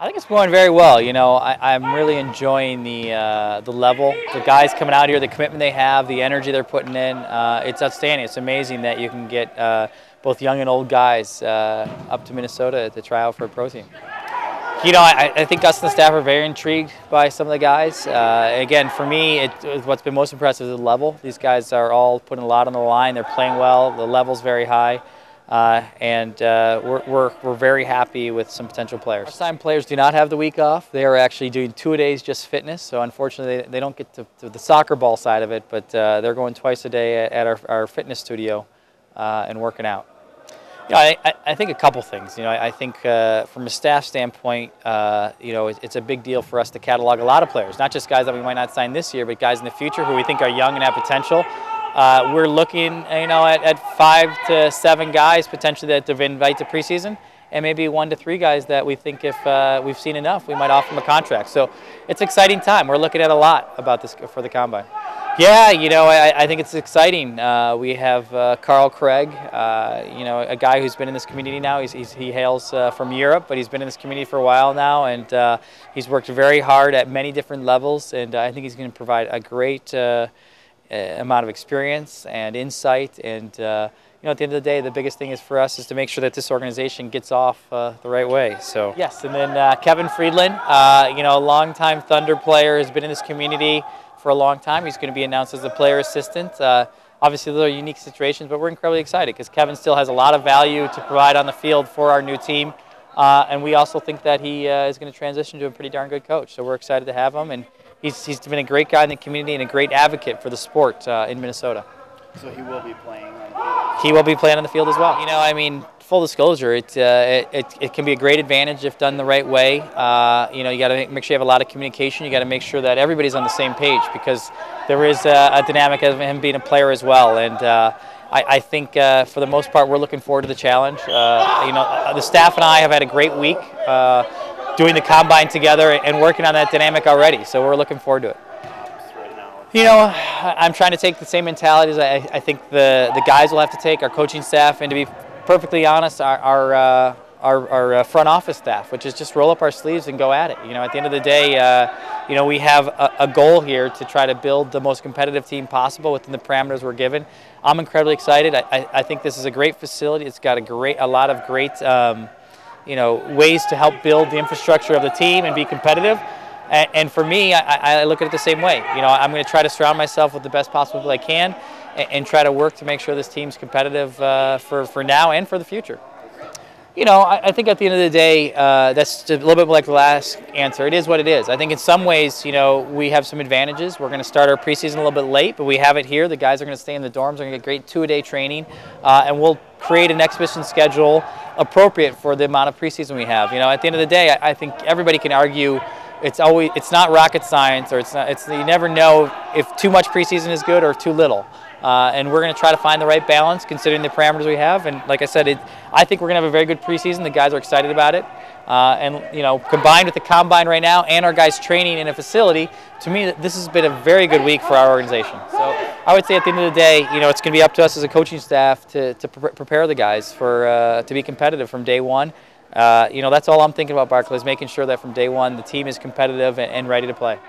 I think it's going very well. I'm really enjoying the level. The guys coming out here, the commitment they have, the energy they're putting in. It's outstanding. It's amazing that you can get both young and old guys up to Minnesota to try out for a pro team. I think us and the staff are very intrigued by some of the guys. Again, for me, what's been most impressive is the level. These guys are all putting a lot on the line. They're playing well. The level's very high. We're very happy with some potential players. Our signed players do not have the week off. They are actually doing 2 days just fitness, so unfortunately they don't get to the soccer ball side of it, but they're going twice a day at our fitness studio and working out. I think a couple things. I think from a staff standpoint, it's a big deal for us to catalog a lot of players, not just guys that we might not sign this year, but guys in the future who we think are young and have potential. We're looking, at 5 to 7 guys potentially that to invite to preseason, and maybe 1 to 3 guys that we think if we've seen enough, we might offer them a contract. So it's an exciting time. We're looking at a lot about this for the combine. Yeah, I think it's exciting. We have Carl Craig, a guy who's been in this community now. He hails from Europe, but he's been in this community for a while now, and he's worked very hard at many different levels, and I think he's going to provide a great amount of experience and insight, and at the end of the day, the biggest thing is for us is to make sure that this organization gets off the right way. So yes, and then Kevin Friedland, a longtime Thunder player, has been in this community for a long time. He's going to be announced as a player assistant. Obviously, those are unique situations, but we're incredibly excited because Kevin still has a lot of value to provide on the field for our new team, and we also think that he is going to transition to a pretty darn good coach. So we're excited to have him, and he's been a great guy in the community and a great advocate for the sport in Minnesota. So he will be playing on the field? He will be playing on the field as well. Full disclosure, it can be a great advantage if done the right way. You got to make sure you have a lot of communication. You got to make sure that everybody's on the same page because there is a dynamic of him being a player as well. And I think for the most part, we're looking forward to the challenge. The staff and I have had a great week doing the combine together and working on that dynamic already. So we're looking forward to it. I'm trying to take the same mentality as I think the guys will have to take, our coaching staff, and to be perfectly honest, our front office staff, which is just roll up our sleeves and go at it. At the end of the day, we have a goal here to try to build the most competitive team possible within the parameters we're given. I'm incredibly excited. I think this is a great facility. It's got a lot of great ways to help build the infrastructure of the team and be competitive. And for me, I look at it the same way. I'm going to try to surround myself with the best possible people I can and try to work to make sure this team's competitive for now and for the future. I think at the end of the day, that's a little bit like the last answer. It is what it is. I think in some ways, we have some advantages. We're going to start our preseason a little bit late, but we have it here. The guys are going to stay in the dorms. They're going to get great 2-a-day training, and we'll create an exhibition schedule appropriate for the amount of preseason we have. At the end of the day, I think everybody can argue it's not rocket science, or you never know if too much preseason is good or too little. And we're going to try to find the right balance considering the parameters we have. And like I said, I think we're going to have a very good preseason. The guys are excited about it. Combined with the combine right now and our guys training in a facility, to me, this has been a very good week for our organization. So I would say at the end of the day, it's going to be up to us as a coaching staff to prepare the guys to be competitive from day one. That's all I'm thinking about, Barclays, making sure that from day one the team is competitive and ready to play.